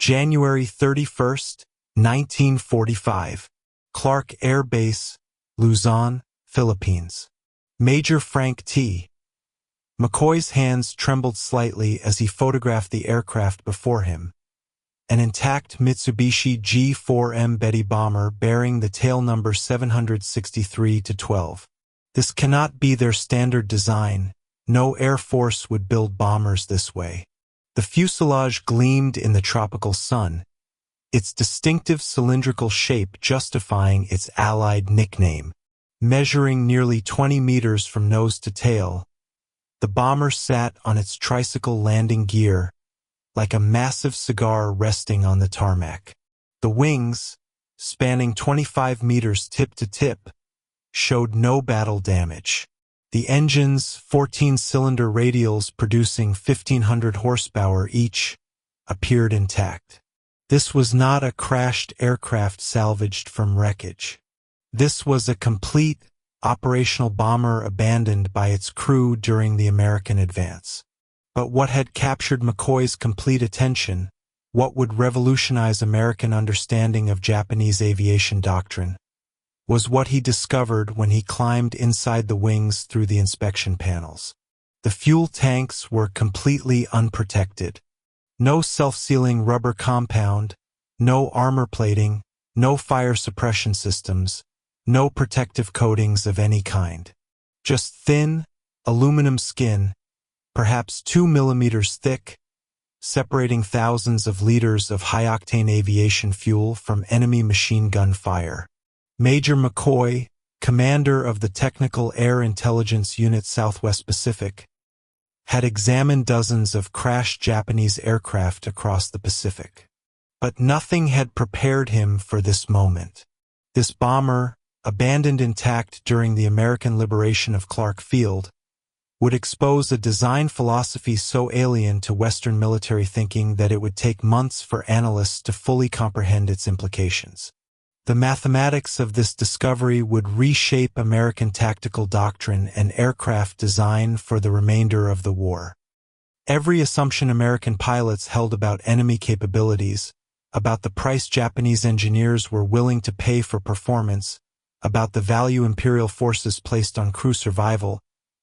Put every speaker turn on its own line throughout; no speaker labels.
January 31, 1945. Clark Air Base, Luzon, Philippines. Major Frank T. McCoy's hands trembled slightly as he photographed the aircraft before him. An intact Mitsubishi G4M Betty bomber bearing the tail number 763-12. This cannot be their standard design. No Air Force would build bombers this way. The fuselage gleamed in the tropical sun, its distinctive cylindrical shape justifying its Allied nickname. Measuring nearly 20 meters from nose to tail, the bomber sat on its tricycle landing gear, like a massive cigar resting on the tarmac. The wings, spanning 25 meters tip to tip, showed no battle damage. The engines, 14-cylinder radials producing 1,500 horsepower each, appeared intact. This was not a crashed aircraft salvaged from wreckage. This was a complete, operational bomber abandoned by its crew during the American advance. But what had captured McCoy's complete attention, what would revolutionize American understanding of Japanese aviation doctrine, was what he discovered when he climbed inside the wings through the inspection panels. The fuel tanks were completely unprotected. No self-sealing rubber compound, no armor plating, no fire suppression systems, no protective coatings of any kind. Just thin, aluminum skin, perhaps 2 millimeters thick, separating thousands of liters of high-octane aviation fuel from enemy machine gun fire. Major McCoy, commander of the Technical Air Intelligence Unit Southwest Pacific, had examined dozens of crashed Japanese aircraft across the Pacific. But nothing had prepared him for this moment. This bomber, abandoned intact during the American liberation of Clark Field, would expose a design philosophy so alien to Western military thinking that it would take months for analysts to fully comprehend its implications. The mathematics of this discovery would reshape American tactical doctrine and aircraft design for the remainder of the war. Every assumption American pilots held about enemy capabilities, about the price Japanese engineers were willing to pay for performance, about the value imperial forces placed on crew survival,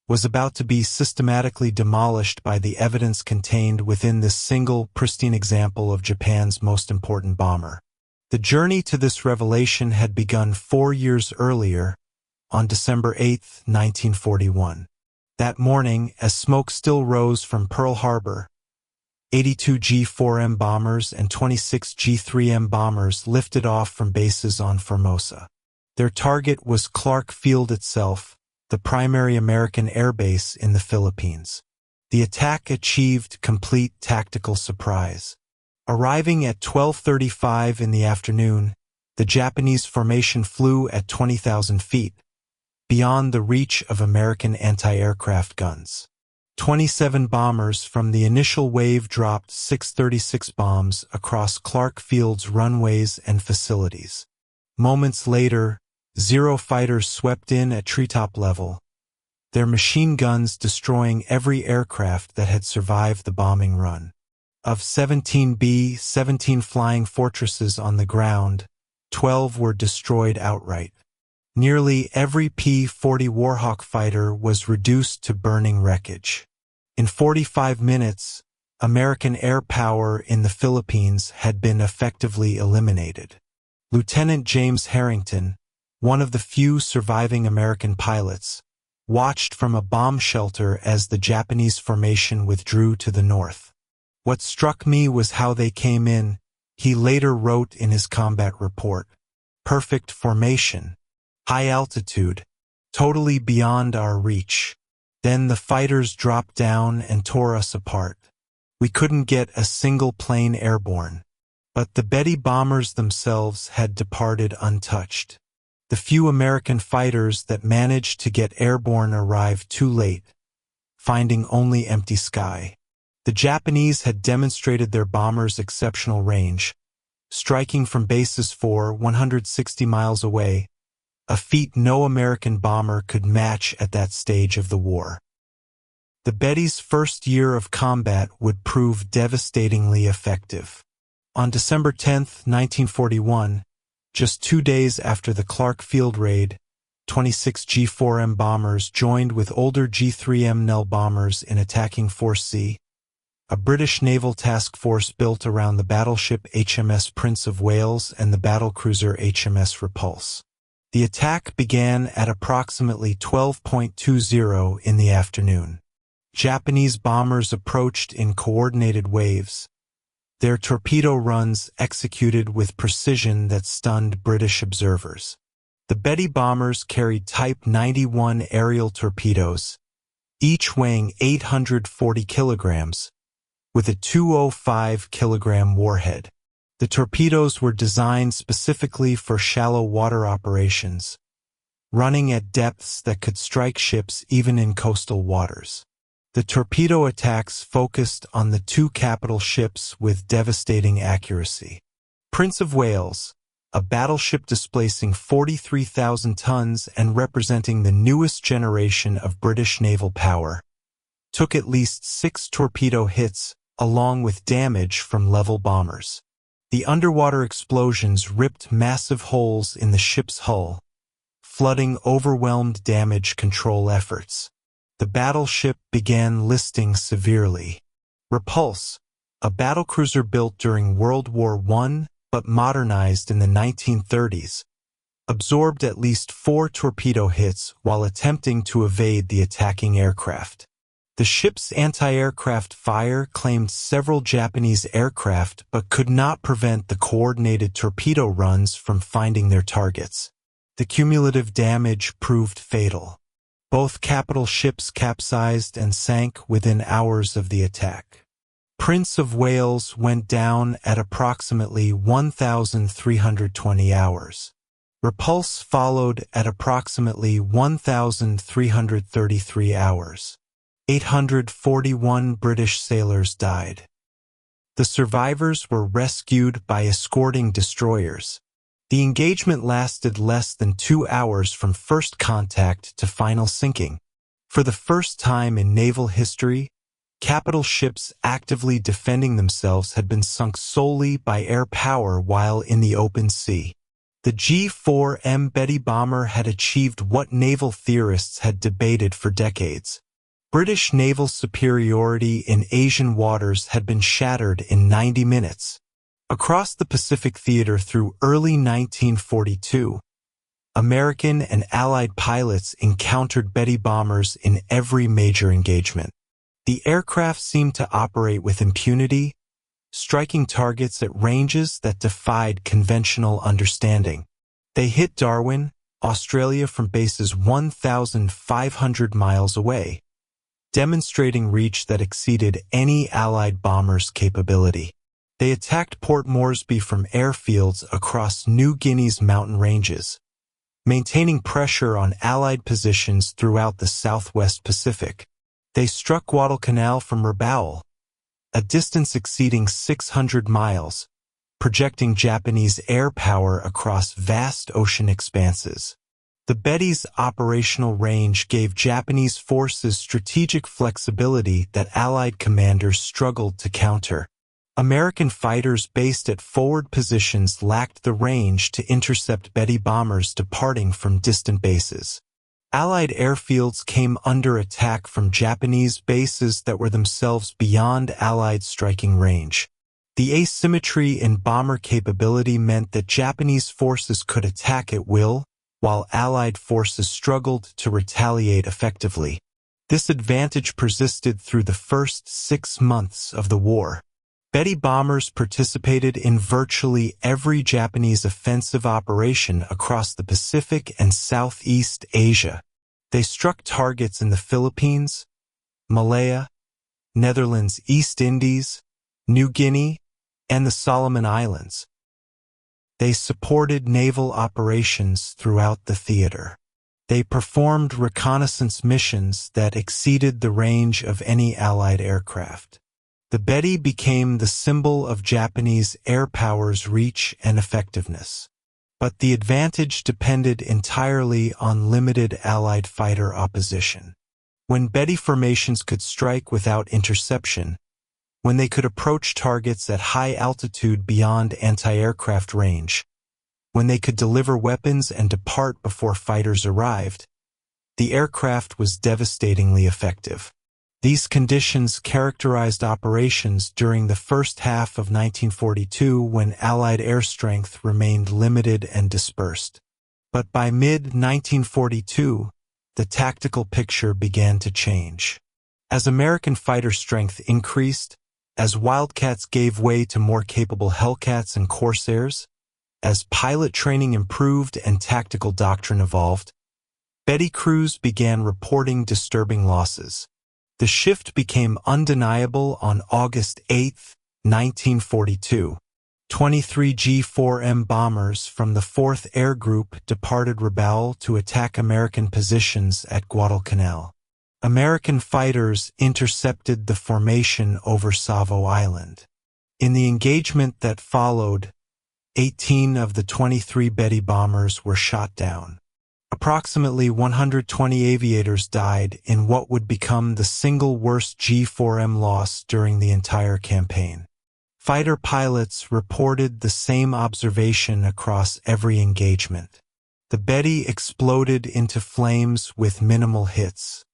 was about to be systematically demolished by the evidence contained within this single, pristine example of Japan's most important bomber. The journey to this revelation had begun 4 years earlier, on December 8, 1941. That morning, as smoke still rose from Pearl Harbor, 82 G4M bombers and 26 G3M bombers lifted off from bases on Formosa. Their target was Clark Field itself, the primary American air base in the Philippines. The attack achieved complete tactical surprise. Arriving at 12:35 in the afternoon, the Japanese formation flew at 20,000 feet, beyond the reach of American anti-aircraft guns. 27 bombers from the initial wave dropped 636 bombs across Clark Field's runways and facilities. Moments later, 0 fighters swept in at treetop level, their machine guns destroying every aircraft that had survived the bombing run. Of 17 flying fortresses on the ground, 12 were destroyed outright. Nearly every P-40 Warhawk fighter was reduced to burning wreckage. In 45 minutes, American air power in the Philippines had been effectively eliminated. Lieutenant James Harrington, one of the few surviving American pilots, watched from a bomb shelter as the Japanese formation withdrew to the north. What struck me was how they came in, he later wrote in his combat report. Perfect formation. High altitude. Totally beyond our reach. Then the fighters dropped down and tore us apart. We couldn't get a single plane airborne. But the Betty bombers themselves had departed untouched. The few American fighters that managed to get airborne arrived too late, finding only empty sky. The Japanese had demonstrated their bombers' exceptional range, striking from bases 160 miles away, a feat no American bomber could match at that stage of the war. The Betty's first year of combat would prove devastatingly effective. On December 10, 1941, just 2 days after the Clark Field raid, 26 G4M bombers joined with older G3M Nell bombers in attacking Force C, a British naval task force built around the battleship HMS Prince of Wales and the battlecruiser HMS Repulse. The attack began at approximately 12:20 in the afternoon. Japanese bombers approached in coordinated waves, their torpedo runs executed with precision that stunned British observers. The Betty bombers carried Type 91 aerial torpedoes, each weighing 840 kilograms, with a 205-kilogram warhead. The torpedoes were designed specifically for shallow water operations, running at depths that could strike ships even in coastal waters. The torpedo attacks focused on the two capital ships with devastating accuracy. Prince of Wales, a battleship displacing 43,000 tons and representing the newest generation of British naval power, took at least 6 torpedo hits along with damage from level bombers. The underwater explosions ripped massive holes in the ship's hull, flooding overwhelmed damage control efforts. The battleship began listing severely. Repulse, a battlecruiser built during World War I but modernized in the 1930s, absorbed at least 4 torpedo hits while attempting to evade the attacking aircraft. The ship's anti-aircraft fire claimed several Japanese aircraft but could not prevent the coordinated torpedo runs from finding their targets. The cumulative damage proved fatal. Both capital ships capsized and sank within hours of the attack. Prince of Wales went down at approximately 1,320 hours. Repulse followed at approximately 1,333 hours. 841 British sailors died. The survivors were rescued by escorting destroyers. The engagement lasted less than 2 hours from first contact to final sinking. For the first time in naval history, capital ships actively defending themselves had been sunk solely by air power while in the open sea. The G4M Betty bomber had achieved what naval theorists had debated for decades. British naval superiority in Asian waters had been shattered in 90 minutes. Across the Pacific theater through early 1942, American and Allied pilots encountered Betty bombers in every major engagement. The aircraft seemed to operate with impunity, striking targets at ranges that defied conventional understanding. They hit Darwin, Australia from bases 1,500 miles away, demonstrating reach that exceeded any Allied bomber's capability. They attacked Port Moresby from airfields across New Guinea's mountain ranges, maintaining pressure on Allied positions throughout the southwest Pacific. They struck Guadalcanal from Rabaul, a distance exceeding 600 miles, projecting Japanese air power across vast ocean expanses. The Betty's operational range gave Japanese forces strategic flexibility that Allied commanders struggled to counter. American fighters based at forward positions lacked the range to intercept Betty bombers departing from distant bases. Allied airfields came under attack from Japanese bases that were themselves beyond Allied striking range. The asymmetry in bomber capability meant that Japanese forces could attack at will, while Allied forces struggled to retaliate effectively. This advantage persisted through the first 6 months of the war. Betty bombers participated in virtually every Japanese offensive operation across the Pacific and Southeast Asia. They struck targets in the Philippines, Malaya, Netherlands East Indies, New Guinea, and the Solomon Islands. They supported naval operations throughout the theater. They performed reconnaissance missions that exceeded the range of any Allied aircraft. The Betty became the symbol of Japanese air power's reach and effectiveness. But the advantage depended entirely on limited Allied fighter opposition. When Betty formations could strike without interception, when they could approach targets at high altitude beyond anti-aircraft range, when they could deliver weapons and depart before fighters arrived, the aircraft was devastatingly effective. These conditions characterized operations during the first half of 1942 when Allied air strength remained limited and dispersed. But by mid-1942, the tactical picture began to change. As American fighter strength increased, as Wildcats gave way to more capable Hellcats and Corsairs, as pilot training improved and tactical doctrine evolved, Betty crews began reporting disturbing losses. The shift became undeniable on August 8, 1942. 23 G4M bombers from the 4th Air Group departed Rabaul to attack American positions at Guadalcanal. American fighters intercepted the formation over Savo Island. In the engagement that followed, 18 of the 23 Betty bombers were shot down. Approximately 120 aviators died in what would become the single worst G4M loss during the entire campaign. Fighter pilots reported the same observation across every engagement. The Betty exploded into flames with minimal hits.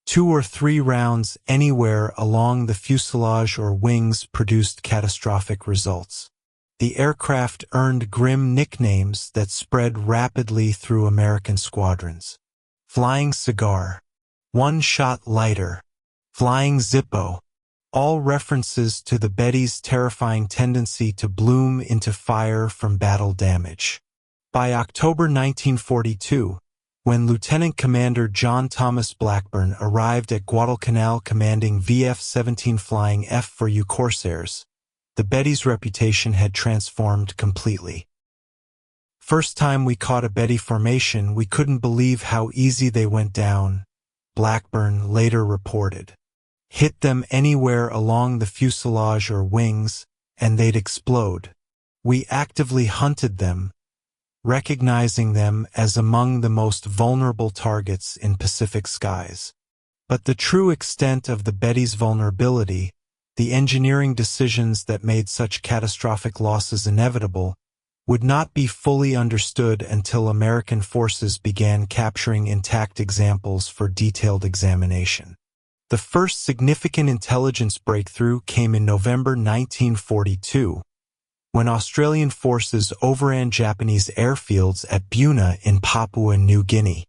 2 or 3 rounds anywhere along the fuselage or wings produced catastrophic results. The aircraft earned grim nicknames that spread rapidly through American squadrons. Flying Cigar, One-Shot Lighter, Flying Zippo, all references to the Betty's terrifying tendency to bloom into fire from battle damage. By October 1942, when Lieutenant Commander John Thomas Blackburn arrived at Guadalcanal commanding VF-17 Flying F-4U Corsairs, the Betty's reputation had transformed completely. First time we caught a Betty formation, we couldn't believe how easy they went down, Blackburn later reported. Hit them anywhere along the fuselage or wings, and they'd explode. We actively hunted them, recognizing them as among the most vulnerable targets in Pacific skies. But the true extent of the Betty's vulnerability, the engineering decisions that made such catastrophic losses inevitable, would not be fully understood until American forces began capturing intact examples for detailed examination. The first significant intelligence breakthrough came in November 1942, when Australian forces overran Japanese airfields at Buna in Papua New Guinea.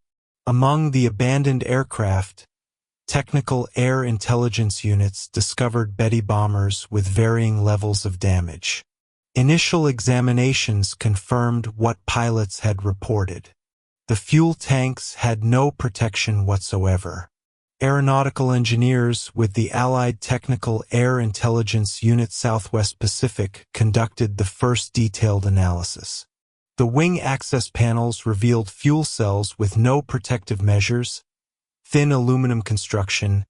Among the abandoned aircraft, technical air intelligence units discovered Betty bombers with varying levels of damage. Initial examinations confirmed what pilots had reported. The fuel tanks had no protection whatsoever. Aeronautical engineers with the Allied Technical Air Intelligence Unit Southwest Pacific conducted the first detailed analysis. The wing access panels revealed fuel cells with no protective measures, thin aluminum construction,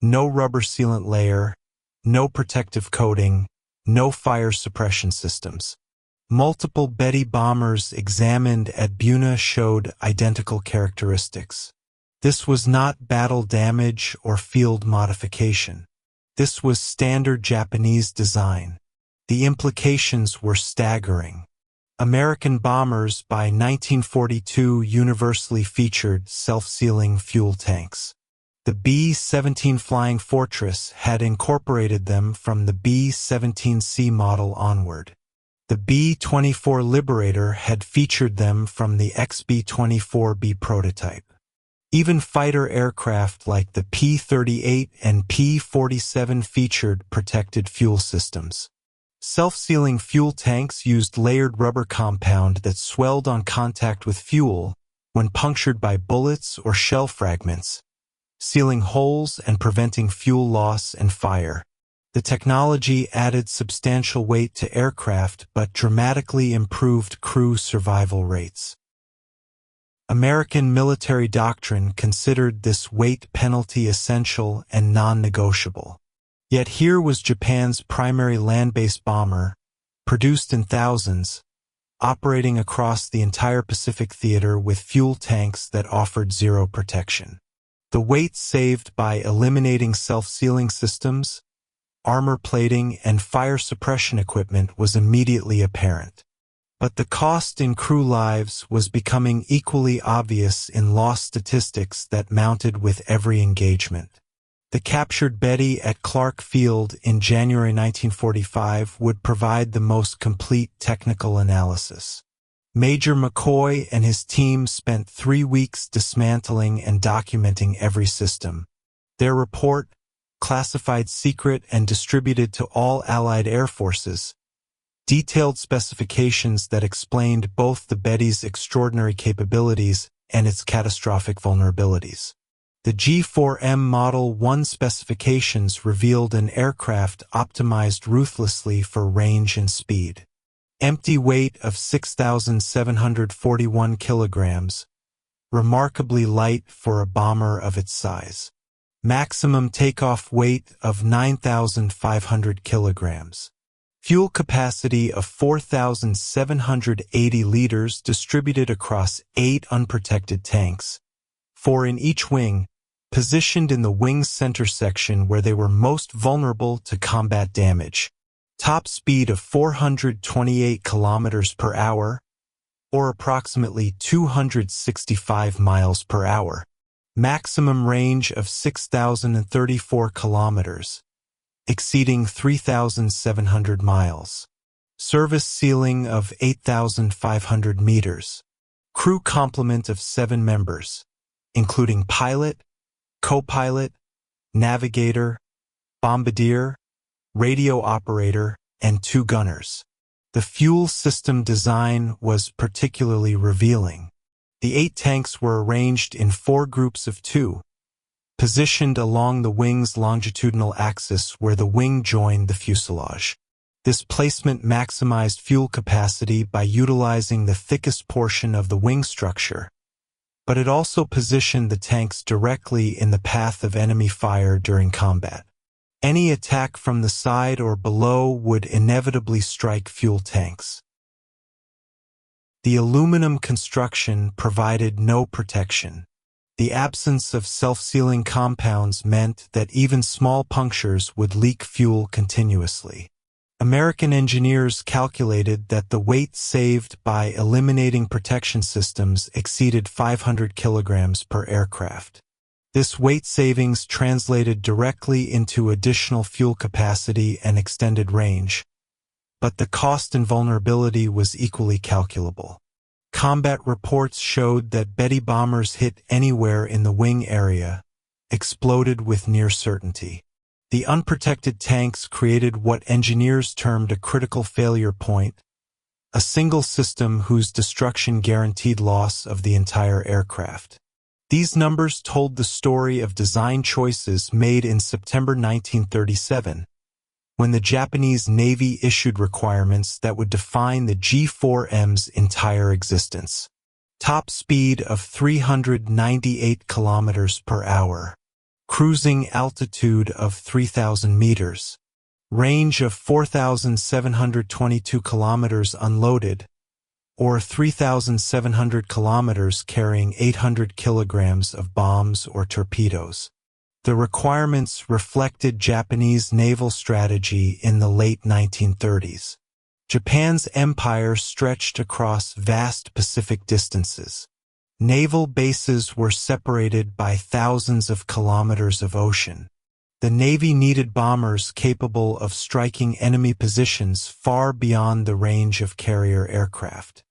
no rubber sealant layer, no protective coating, no fire suppression systems. Multiple Betty bombers examined at Buna showed identical characteristics. This was not battle damage or field modification. This was standard Japanese design. The implications were staggering. American bombers by 1942 universally featured self-sealing fuel tanks. The B-17 Flying Fortress had incorporated them from the B-17C model onward. The B-24 Liberator had featured them from the XB-24B prototype. Even fighter aircraft like the P-38 and P-47 featured protected fuel systems. Self-sealing fuel tanks used layered rubber compound that swelled on contact with fuel when punctured by bullets or shell fragments, sealing holes and preventing fuel loss and fire. The technology added substantial weight to aircraft but dramatically improved crew survival rates. American military doctrine considered this weight penalty essential and non-negotiable. Yet here was Japan's primary land-based bomber, produced in thousands, operating across the entire Pacific theater with fuel tanks that offered zero protection. The weight saved by eliminating self-sealing systems, armor plating, and fire suppression equipment was immediately apparent. But the cost in crew lives was becoming equally obvious in loss statistics that mounted with every engagement. The captured Betty at Clark Field in January 1945 would provide the most complete technical analysis. Major McCoy and his team spent 3 weeks dismantling and documenting every system. Their report, classified secret and distributed to all Allied air forces, detailed specifications that explained both the Betty's extraordinary capabilities and its catastrophic vulnerabilities. The G4M Model 1 specifications revealed an aircraft optimized ruthlessly for range and speed. Empty weight of 6,741 kilograms, remarkably light for a bomber of its size. Maximum takeoff weight of 9,500 kilograms. Fuel capacity of 4,780 liters distributed across 8 unprotected tanks, 4 in each wing, positioned in the wing's center section where they were most vulnerable to combat damage. Top speed of 428 kilometers per hour, or approximately 265 miles per hour. Maximum range of 6,034 kilometers, exceeding 3,700 miles. Service ceiling of 8,500 meters. Crew complement of 7 members, including pilot, co-pilot, navigator, bombardier, radio operator, and 2 gunners. The fuel system design was particularly revealing. The 8 tanks were arranged in 4 groups of 2, positioned along the wing's longitudinal axis where the wing joined the fuselage. This placement maximized fuel capacity by utilizing the thickest portion of the wing structure, but it also positioned the tanks directly in the path of enemy fire during combat. Any attack from the side or below would inevitably strike fuel tanks. The aluminum construction provided no protection. The absence of self-sealing compounds meant that even small punctures would leak fuel continuously. American engineers calculated that the weight saved by eliminating protection systems exceeded 500 kilograms per aircraft. This weight savings translated directly into additional fuel capacity and extended range, but the cost and vulnerability was equally calculable. Combat reports showed that Betty bombers hit anywhere in the wing area, exploded with near certainty. The unprotected tanks created what engineers termed a critical failure point, a single system whose destruction guaranteed loss of the entire aircraft. These numbers told the story of design choices made in September 1937, when the Japanese Navy issued requirements that would define the G4M's entire existence. Top speed of 398 kilometers per hour. Cruising altitude of 3,000 meters. Range of 4,722 kilometers unloaded, or 3,700 kilometers carrying 800 kilograms of bombs or torpedoes. The requirements reflected Japanese naval strategy in the late 1930s. Japan's empire stretched across vast Pacific distances. Naval bases were separated by thousands of kilometers of ocean. The Navy needed bombers capable of striking enemy positions far beyond the range of carrier aircraft.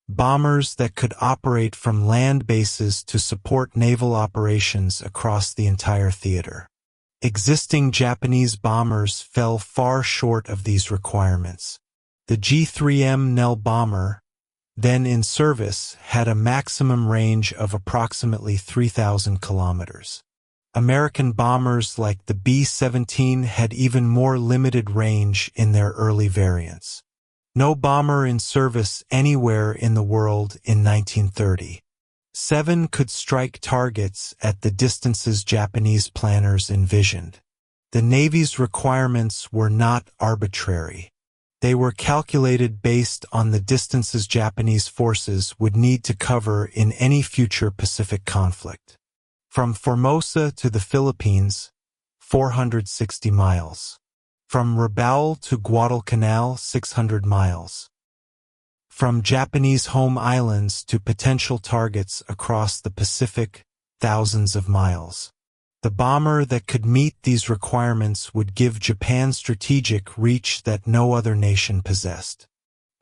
Bombers that could operate from land bases to support naval operations across the entire theater. Existing Japanese bombers fell far short of these requirements. The G3M Nell bomber, then in service, had a maximum range of approximately 3,000 kilometers. American bombers like the B-17 had even more limited range in their early variants. No bomber in service anywhere in the world in 1930. 7 could strike targets at the distances Japanese planners envisioned. The Navy's requirements were not arbitrary. They were calculated based on the distances Japanese forces would need to cover in any future Pacific conflict. From Formosa to the Philippines, 460 miles. From Rabaul to Guadalcanal, 600 miles. From Japanese home islands to potential targets across the Pacific, thousands of miles. The bomber that could meet these requirements would give Japan strategic reach that no other nation possessed.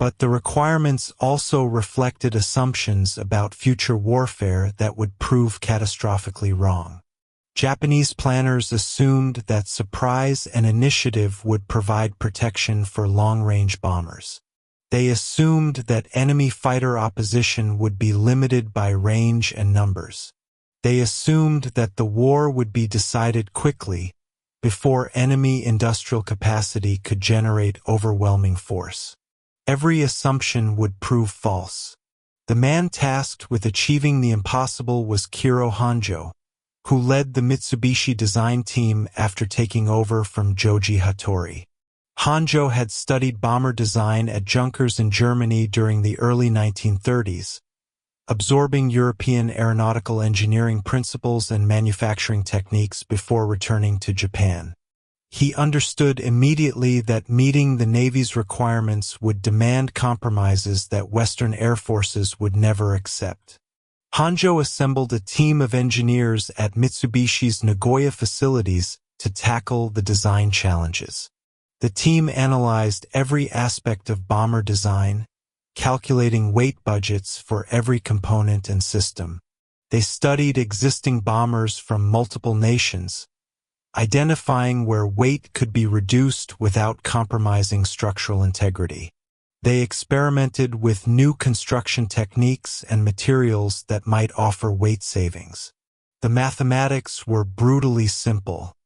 But the requirements also reflected assumptions about future warfare that would prove catastrophically wrong. Japanese planners assumed that surprise and initiative would provide protection for long-range bombers. They assumed that enemy fighter opposition would be limited by range and numbers. They assumed that the war would be decided quickly, before enemy industrial capacity could generate overwhelming force. Every assumption would prove false. The man tasked with achieving the impossible was Kiro Honjo, who led the Mitsubishi design team after taking over from Joji Hattori. Honjo had studied bomber design at Junkers in Germany during the early 1930s, absorbing European aeronautical engineering principles and manufacturing techniques before returning to Japan. He understood immediately that meeting the Navy's requirements would demand compromises that Western air forces would never accept. Honjo assembled a team of engineers at Mitsubishi's Nagoya facilities to tackle the design challenges. The team analyzed every aspect of bomber design, calculating weight budgets for every component and system. They studied existing bombers from multiple nations, identifying where weight could be reduced without compromising structural integrity. They experimented with new construction techniques and materials that might offer weight savings. The mathematics were brutally simple.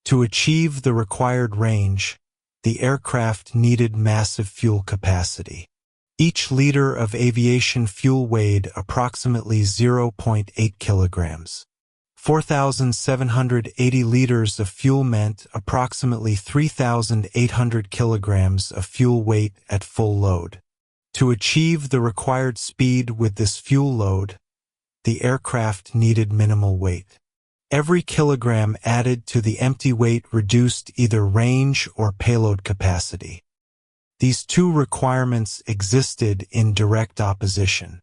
To achieve the required range, the aircraft needed massive fuel capacity. Each liter of aviation fuel weighed approximately 0.8 kilograms. 4,780 liters of fuel meant approximately 3,800 kilograms of fuel weight at full load. To achieve the required speed with this fuel load, the aircraft needed minimal weight. Every kilogram added to the empty weight reduced either range or payload capacity. These two requirements existed in direct opposition.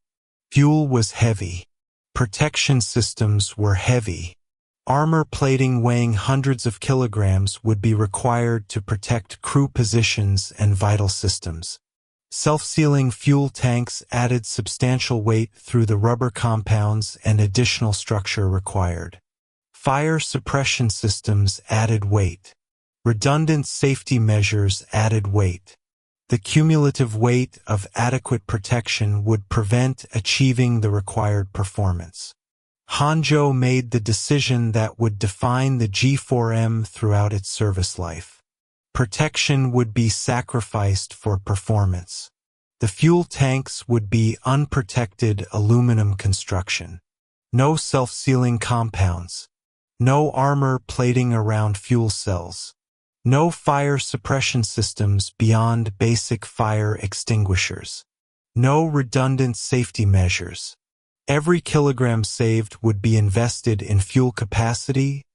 Fuel was heavy. Protection systems were heavy. Armor plating weighing hundreds of kilograms would be required to protect crew positions and vital systems. Self-sealing fuel tanks added substantial weight through the rubber compounds and additional structure required. Fire suppression systems added weight. Redundant safety measures added weight. The cumulative weight of adequate protection would prevent achieving the required performance. Honjo made the decision that would define the G4M throughout its service life. Protection would be sacrificed for performance. The fuel tanks would be unprotected aluminum construction. No self-sealing compounds. No armor plating around fuel cells. No fire suppression systems beyond basic fire extinguishers. No redundant safety measures. Every kilogram saved would be invested in fuel capacity,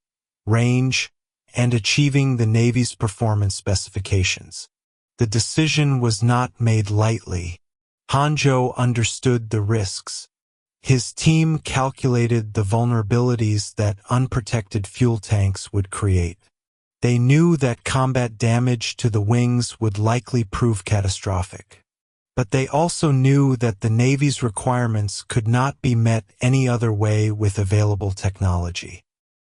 range, and achieving the Navy's performance specifications. The decision was not made lightly. Honjo understood the risks. His team calculated the vulnerabilities that unprotected fuel tanks would create. They knew that combat damage to the wings would likely prove catastrophic. But they also knew that the Navy's requirements could not be met any other way with available technology.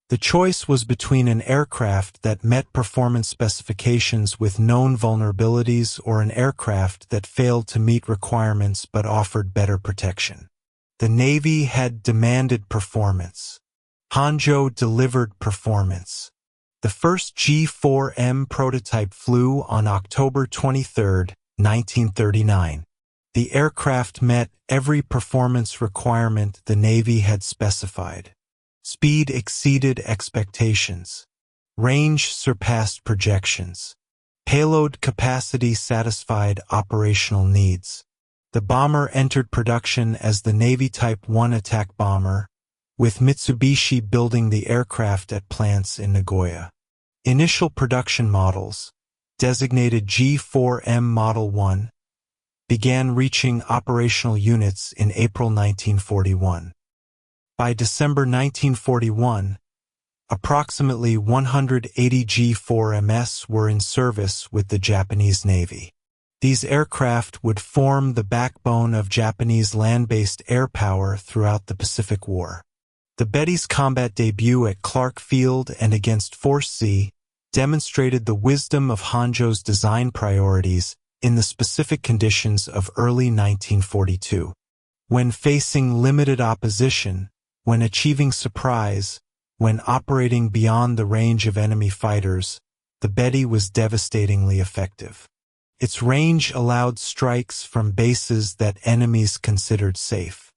The choice was between an aircraft that met performance specifications with known vulnerabilities or an aircraft that failed to meet requirements but offered better protection. The Navy had demanded performance. Honjo delivered performance. The first G4M prototype flew on October 23, 1939. The aircraft met every performance requirement the Navy had specified. Speed exceeded expectations. Range surpassed projections. Payload capacity satisfied operational needs. The bomber entered production as the Navy Type 1 attack bomber, with Mitsubishi building the aircraft at plants in Nagoya. Initial production models, designated G4M Model 1, began reaching operational units in April 1941. By December 1941, approximately 180 G4MS were in service with the Japanese Navy. These aircraft would form the backbone of Japanese land-based air power throughout the Pacific War. The Betty's combat debut at Clark Field and against Force Z demonstrated the wisdom of Honjo's design priorities in the specific conditions of early 1942. When facing limited opposition, when achieving surprise, when operating beyond the range of enemy fighters, the Betty was devastatingly effective. Its range allowed strikes from bases that enemies considered safe.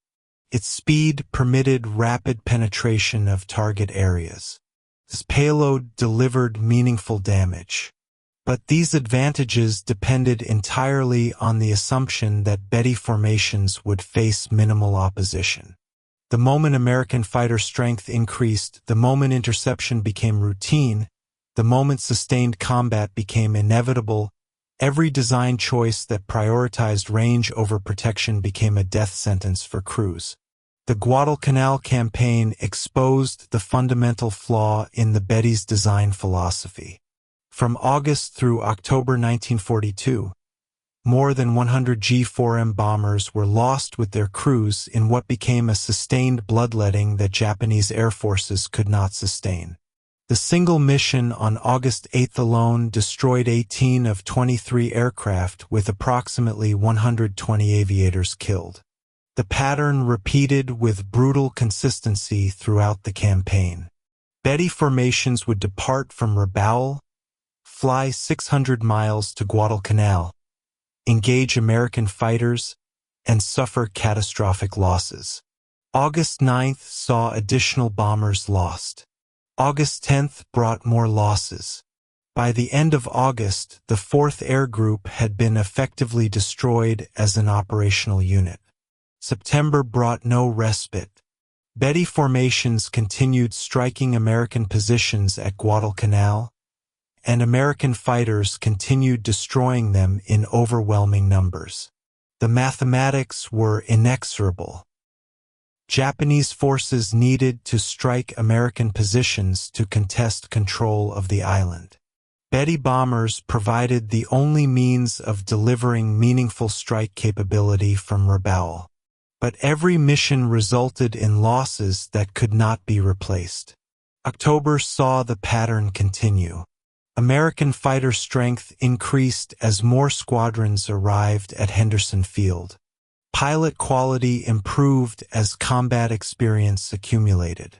Its speed permitted rapid penetration of target areas. Its payload delivered meaningful damage. But these advantages depended entirely on the assumption that Betty formations would face minimal opposition. The moment American fighter strength increased, the moment interception became routine, the moment sustained combat became inevitable, every design choice that prioritized range over protection became a death sentence for crews. The Guadalcanal campaign exposed the fundamental flaw in the Betty's design philosophy. From August through October 1942, more than 100 G4M bombers were lost with their crews in what became a sustained bloodletting that Japanese air forces could not sustain. The single mission on August 8 alone destroyed 18 of 23 aircraft with approximately 120 aviators killed. The pattern repeated with brutal consistency throughout the campaign. Betty formations would depart from Repulse, fly 600 miles to Guadalcanal, engage American fighters, and suffer catastrophic losses. August 9th saw additional bombers lost. August 10th brought more losses. By the end of August, the 4th Air Group had been effectively destroyed as an operational unit. September brought no respite. Betty formations continued striking American positions at Guadalcanal, and American fighters continued destroying them in overwhelming numbers. The mathematics were inexorable. Japanese forces needed to strike American positions to contest control of the island. Betty bombers provided the only means of delivering meaningful strike capability from Repulse. But every mission resulted in losses that could not be replaced. October saw the pattern continue. American fighter strength increased as more squadrons arrived at Henderson Field. Pilot quality improved as combat experience accumulated.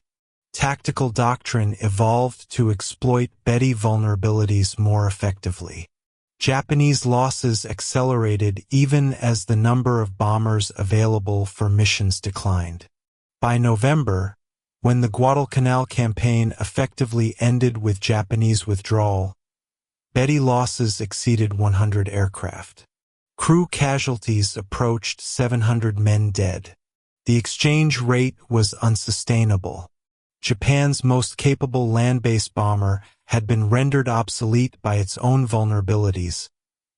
Tactical doctrine evolved to exploit Betty vulnerabilities more effectively. Japanese losses accelerated even as the number of bombers available for missions declined. By November, when the Guadalcanal campaign effectively ended with Japanese withdrawal, Betty losses exceeded 100 aircraft. Crew casualties approached 700 men dead. The exchange rate was unsustainable. Japan's most capable land-based bomber had been rendered obsolete by its own vulnerabilities,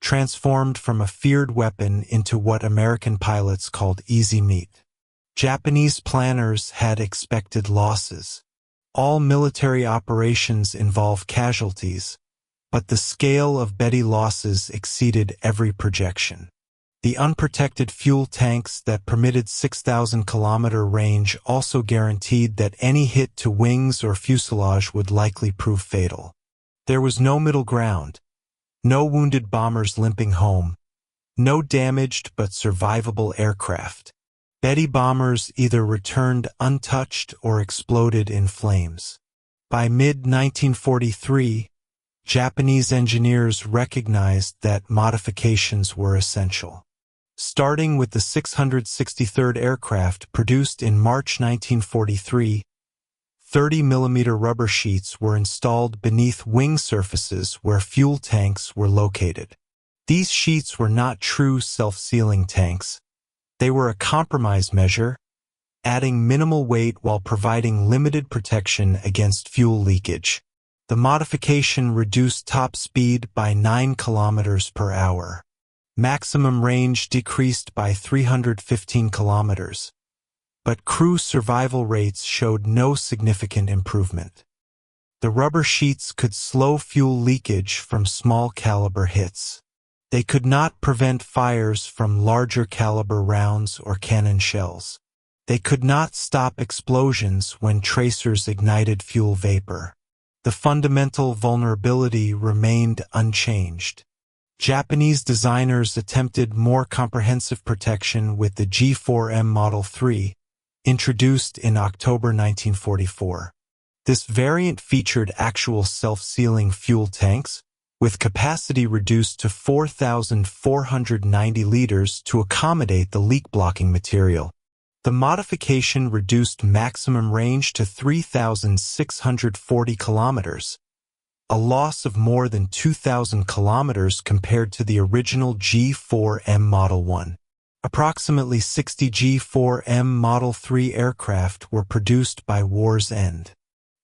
transformed from a feared weapon into what American pilots called easy meat. Japanese planners had expected losses. All military operations involve casualties, but the scale of Betty losses exceeded every projection. The unprotected fuel tanks that permitted 6,000-kilometer range also guaranteed that any hit to wings or fuselage would likely prove fatal. There was no middle ground, no wounded bombers limping home, no damaged but survivable aircraft. Betty bombers either returned untouched or exploded in flames. By mid-1943, Japanese engineers recognized that modifications were essential. Starting with the 663rd aircraft produced in March 1943, 30mm rubber sheets were installed beneath wing surfaces where fuel tanks were located. These sheets were not true self-sealing tanks. They were a compromise measure, adding minimal weight while providing limited protection against fuel leakage. The modification reduced top speed by 9 kilometers per hour. Maximum range decreased by 315 kilometers, but crew survival rates showed no significant improvement. The rubber sheets could slow fuel leakage from small caliber hits. They could not prevent fires from larger caliber rounds or cannon shells. They could not stop explosions when tracers ignited fuel vapor. The fundamental vulnerability remained unchanged. Japanese designers attempted more comprehensive protection with the G4M Model 3, introduced in October 1944. This variant featured actual self-sealing fuel tanks, with capacity reduced to 4,490 liters to accommodate the leak-blocking material. The modification reduced maximum range to 3,640 kilometers, a loss of more than 2,000 kilometers compared to the original G4M Model 1. Approximately 60 G4M Model 3 aircraft were produced by war's end.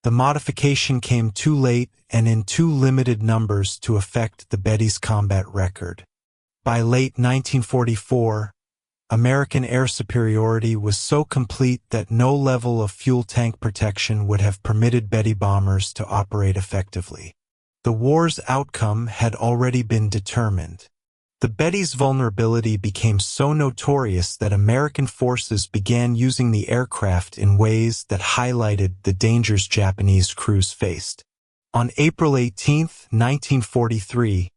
The modification came too late and in too limited numbers to affect the Betty's combat record. By late 1944, American air superiority was so complete that no level of fuel tank protection would have permitted Betty bombers to operate effectively. The war's outcome had already been determined. The Betty's vulnerability became so notorious that American forces began using the aircraft in ways that highlighted the dangers Japanese crews faced. On April 18, 1943,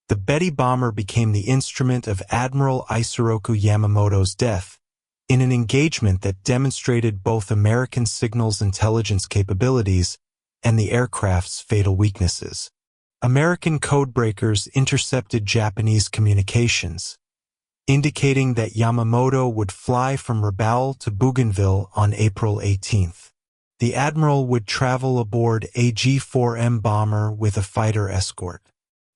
the Betty bomber became the instrument of Admiral Isoroku Yamamoto's death, in an engagement that demonstrated both American signals intelligence capabilities and the aircraft's fatal weaknesses. American codebreakers intercepted Japanese communications, indicating that Yamamoto would fly from Rabaul to Bougainville on April 18. The admiral would travel aboard a G4M bomber with a fighter escort.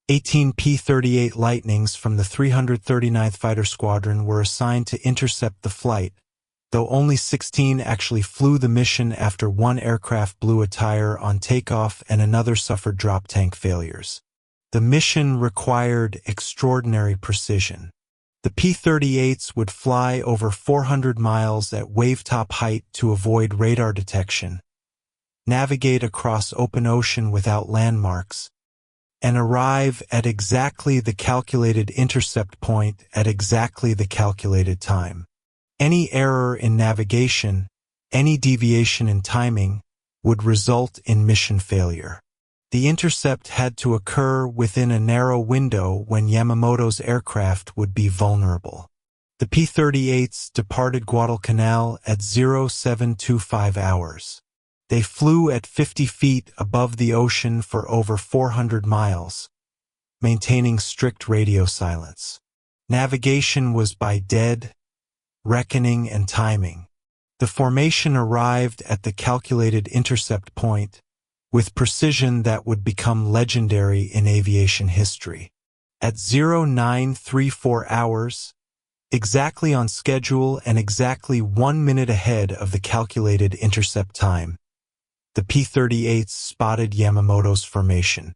18 P-38 Lightnings from the 339th Fighter Squadron were assigned to intercept the flight, though only 16 actually flew the mission after one aircraft blew a tire on takeoff and another suffered drop tank failures. The mission required extraordinary precision. The P-38s would fly over 400 miles at wavetop height to avoid radar detection, navigate across open ocean without landmarks, and arrive at exactly the calculated intercept point at exactly the calculated time. Any error in navigation, any deviation in timing, would result in mission failure. The intercept had to occur within a narrow window when Yamamoto's aircraft would be vulnerable. The P-38s departed Guadalcanal at 0725 hours. They flew at 50 feet above the ocean for over 400 miles, maintaining strict radio silence. Navigation was by dead, reckoning, and timing. The formation arrived at the calculated intercept point with precision that would become legendary in aviation history. At 0934 hours, exactly on schedule and exactly 1 minute ahead of the calculated intercept time, the P-38s spotted Yamamoto's formation.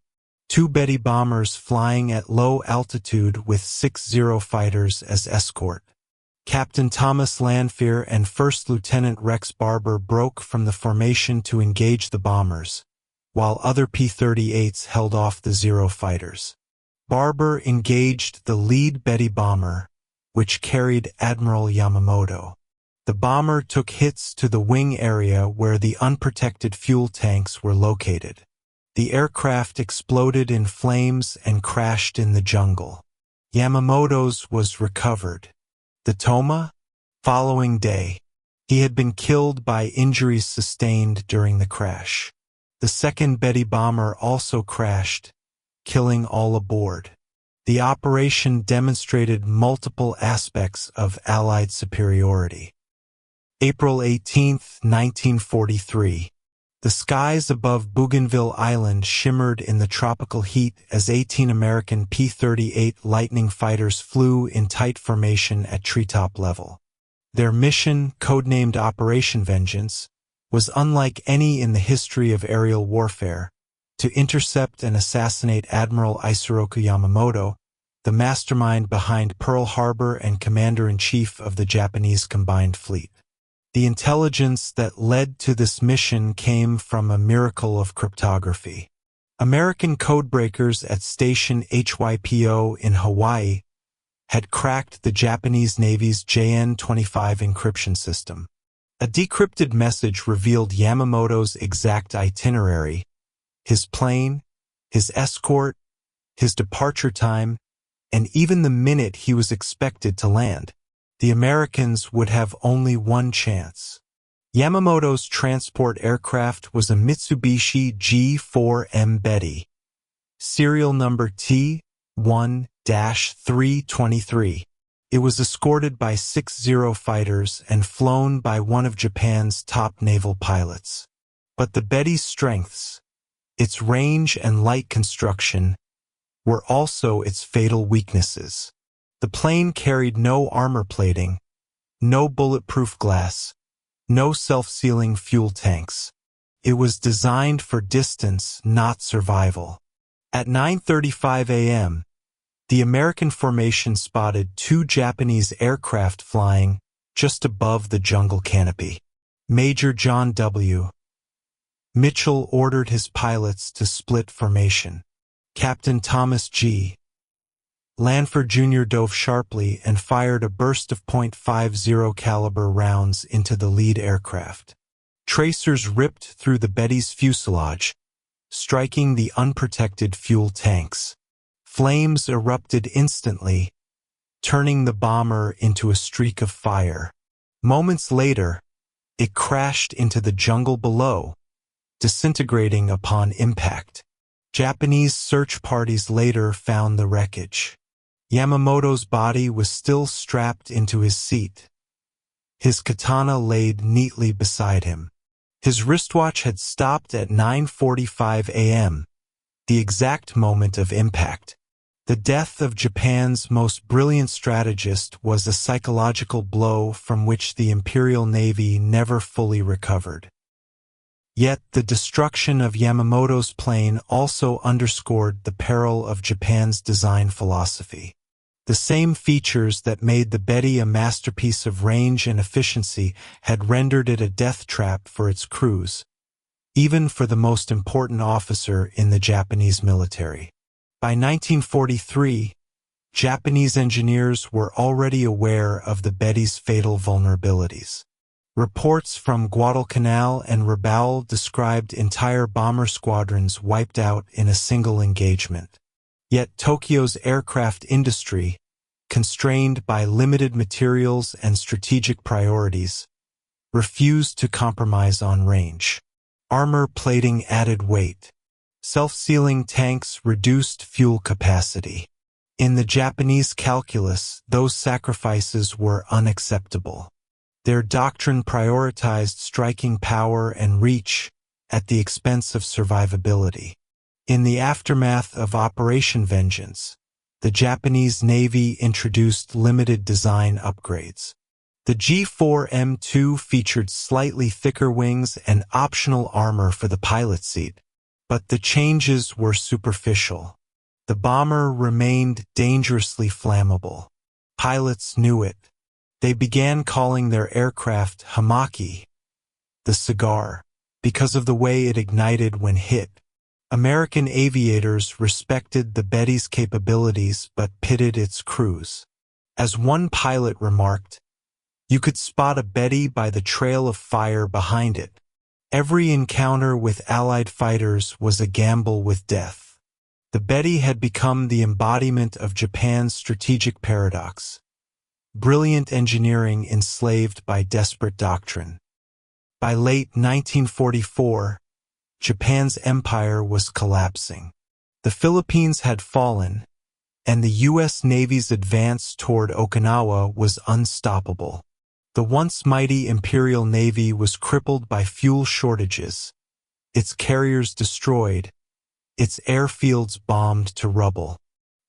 2 Betty bombers flying at low altitude with 60 fighters as escort. Captain Thomas Lanfear and First Lieutenant Rex Barber broke from the formation to engage the bombers, while other P-38s held off the Zero fighters. Barber engaged the lead Betty bomber, which carried Admiral Yamamoto. The bomber took hits to the wing area where the unprotected fuel tanks were located. The aircraft exploded in flames and crashed in the jungle. Yamamoto's was recovered. The Toma? Following day, he had been killed by injuries sustained during the crash. The second Betty bomber also crashed, killing all aboard. The operation demonstrated multiple aspects of Allied superiority. April 18, 1943. The skies above Bougainville Island shimmered in the tropical heat as 18 American P-38 Lightning fighters flew in tight formation at treetop level. Their mission, codenamed Operation Vengeance, was unlike any in the history of aerial warfare, to intercept and assassinate Admiral Isoroku Yamamoto, the mastermind behind Pearl Harbor and commander-in-chief of the Japanese Combined Fleet. The intelligence that led to this mission came from a miracle of cryptography. American codebreakers at Station HYPO in Hawaii had cracked the Japanese Navy's JN-25 encryption system. A decrypted message revealed Yamamoto's exact itinerary, his plane, his escort, his departure time, and even the minute he was expected to land. The Americans would have only one chance. Yamamoto's transport aircraft was a Mitsubishi G4M Betty, serial number T1-323. It was escorted by 60 fighters and flown by one of Japan's top naval pilots. But the Betty's strengths, its range and light construction, were also its fatal weaknesses. The plane carried no armor plating, no bulletproof glass, no self-sealing fuel tanks. It was designed for distance, not survival. At 9:35 a.m., the American formation spotted 2 Japanese aircraft flying just above the jungle canopy. Major John W. Mitchell ordered his pilots to split formation. Captain Thomas G. Lanford Jr. dove sharply and fired a burst of .50 caliber rounds into the lead aircraft. Tracers ripped through the Betty's fuselage, striking the unprotected fuel tanks. Flames erupted instantly, turning the bomber into a streak of fire. Moments later, it crashed into the jungle below, disintegrating upon impact. Japanese search parties later found the wreckage. Yamamoto's body was still strapped into his seat. His katana laid neatly beside him. His wristwatch had stopped at 9:45 a.m., the exact moment of impact. The death of Japan's most brilliant strategist was a psychological blow from which the Imperial Navy never fully recovered. Yet the destruction of Yamamoto's plane also underscored the peril of Japan's design philosophy. The same features that made the Betty a masterpiece of range and efficiency had rendered it a death trap for its crews, even for the most important officer in the Japanese military. By 1943, Japanese engineers were already aware of the Betty's fatal vulnerabilities. Reports from Guadalcanal and Repulse described entire bomber squadrons wiped out in a single engagement. Yet Tokyo's aircraft industry, constrained by limited materials and strategic priorities, refused to compromise on range. Armor plating added weight. Self-sealing tanks reduced fuel capacity. In the Japanese calculus, those sacrifices were unacceptable. Their doctrine prioritized striking power and reach at the expense of survivability. In the aftermath of Operation Vengeance, the Japanese Navy introduced limited design upgrades. The G4M2 featured slightly thicker wings and optional armor for the pilot seat, but the changes were superficial. The bomber remained dangerously flammable. Pilots knew it. They began calling their aircraft Hamaki, the cigar, because of the way it ignited when hit. American aviators respected the Betty's capabilities but pitted its crews. As one pilot remarked, "You could spot a Betty by the trail of fire behind it." Every encounter with Allied fighters was a gamble with death. The Betty had become the embodiment of Japan's strategic paradox. Brilliant engineering enslaved by desperate doctrine. By late 1944, Japan's empire was collapsing. The Philippines had fallen, and the U.S. Navy's advance toward Okinawa was unstoppable. The once mighty Imperial Navy was crippled by fuel shortages, its carriers destroyed, its airfields bombed to rubble.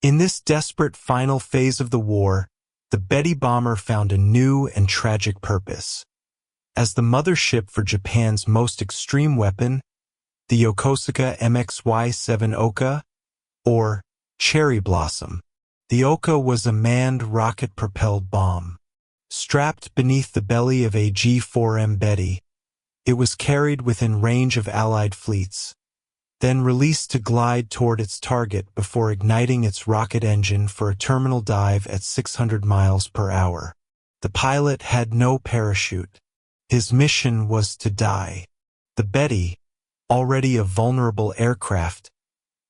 In this desperate final phase of the war, the Betty bomber found a new and tragic purpose. As the mothership for Japan's most extreme weapon, the Yokosuka MXY-7 Oka, or Cherry Blossom. The Oka was a manned rocket-propelled bomb. Strapped beneath the belly of a G4M Betty, it was carried within range of Allied fleets, then released to glide toward its target before igniting its rocket engine for a terminal dive at 600 miles per hour. The pilot had no parachute. His mission was to die. The Betty, already a vulnerable aircraft,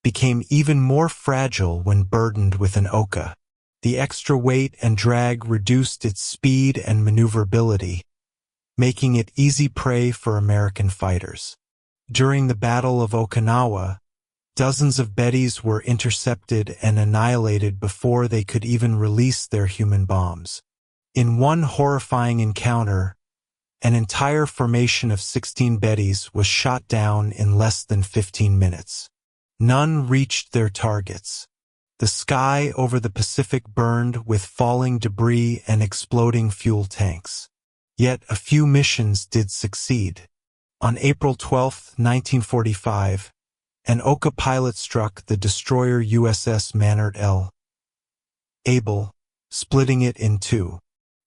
became even more fragile when burdened with an Oka. The extra weight and drag reduced its speed and maneuverability, making it easy prey for American fighters. During the Battle of Okinawa, dozens of Bettys were intercepted and annihilated before they could even release their human bombs. In one horrifying encounter, an entire formation of 16 Bettys was shot down in less than 15 minutes. None reached their targets. The sky over the Pacific burned with falling debris and exploding fuel tanks. Yet a few missions did succeed. On April 12, 1945, an Oka pilot struck the destroyer USS Manert L. Able, splitting it in two.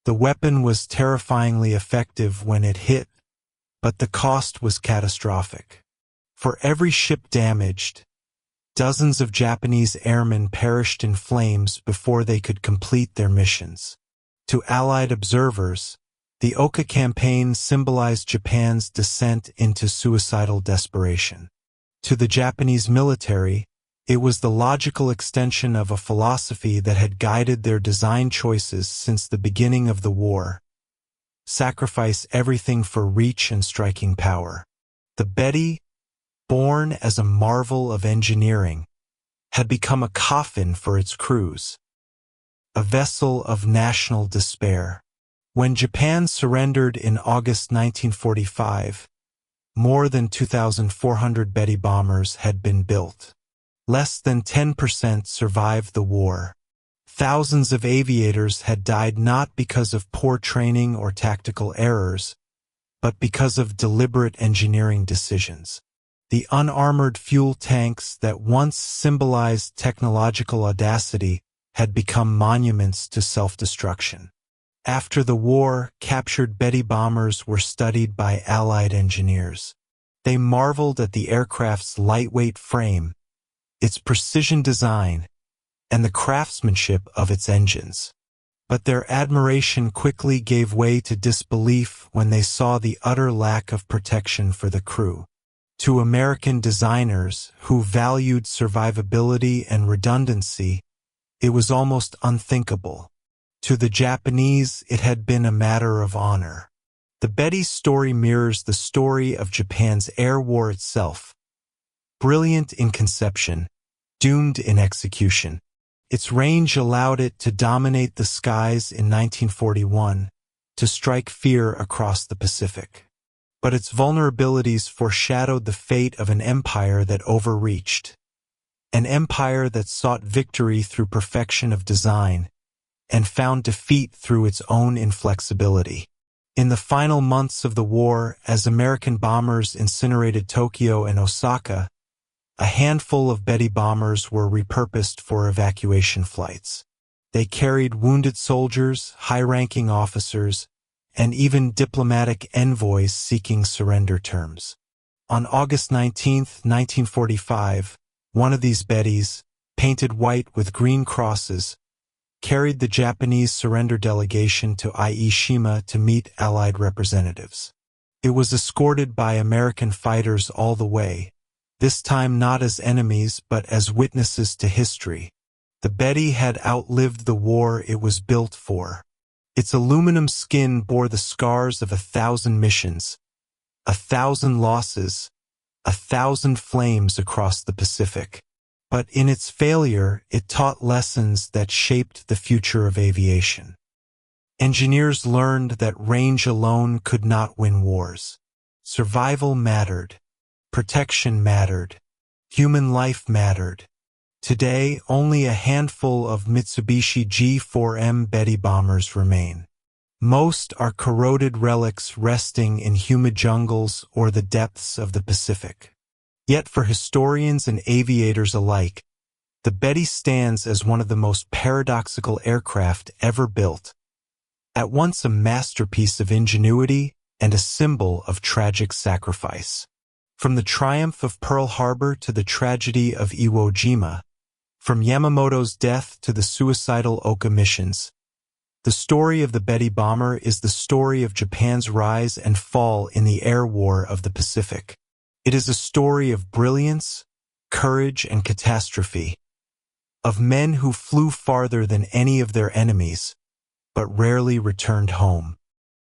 The weapon was terrifyingly effective when it hit, but the cost was catastrophic. For every ship damaged, dozens of Japanese airmen perished in flames before they could complete their missions. To Allied observers, the Oka campaign symbolized Japan's descent into suicidal desperation. To the Japanese military, it was the logical extension of a philosophy that had guided their design choices since the beginning of the war: sacrifice everything for reach and striking power. The Betty, born as a marvel of engineering, had become a coffin for its crews, a vessel of national despair. When Japan surrendered in August 1945, more than 2,400 Betty bombers had been built. Less than 10% survived the war. Thousands of aviators had died not because of poor training or tactical errors, but because of deliberate engineering decisions. The unarmored fuel tanks that once symbolized technological audacity had become monuments to self-destruction. After the war, captured Betty bombers were studied by Allied engineers. They marveled at the aircraft's lightweight frame, its precision design, and the craftsmanship of its engines. But their admiration quickly gave way to disbelief when they saw the utter lack of protection for the crew. To American designers who valued survivability and redundancy, it was almost unthinkable. To the Japanese, it had been a matter of honor. The Betty story mirrors the story of Japan's air war itself. Brilliant in conception, doomed in execution. Its range allowed it to dominate the skies in 1941, to strike fear across the Pacific. But its vulnerabilities foreshadowed the fate of an empire that overreached. An empire that sought victory through perfection of design, and found defeat through its own inflexibility. In the final months of the war, as American bombers incinerated Tokyo and Osaka, a handful of Betty bombers were repurposed for evacuation flights. They carried wounded soldiers, high-ranking officers, and even diplomatic envoys seeking surrender terms. On August 19, 1945, one of these Bettys, painted white with green crosses, carried the Japanese surrender delegation to Aishima to meet Allied representatives. It was escorted by American fighters all the way, this time not as enemies but as witnesses to history. The Betty had outlived the war it was built for. Its aluminum skin bore the scars of 1,000 missions, 1,000 losses, 1,000 flames across the Pacific. But in its failure, it taught lessons that shaped the future of aviation. Engineers learned that range alone could not win wars. Survival mattered. Protection mattered. Human life mattered. Today, only a handful of Mitsubishi G4M Betty bombers remain. Most are corroded relics resting in humid jungles or the depths of the Pacific. Yet for historians and aviators alike, the Betty stands as one of the most paradoxical aircraft ever built. At once a masterpiece of ingenuity and a symbol of tragic sacrifice. From the triumph of Pearl Harbor to the tragedy of Iwo Jima, from Yamamoto's death to the suicidal Oka missions, the story of the Betty bomber is the story of Japan's rise and fall in the air war of the Pacific. It is a story of brilliance, courage, and catastrophe, of men who flew farther than any of their enemies, but rarely returned home.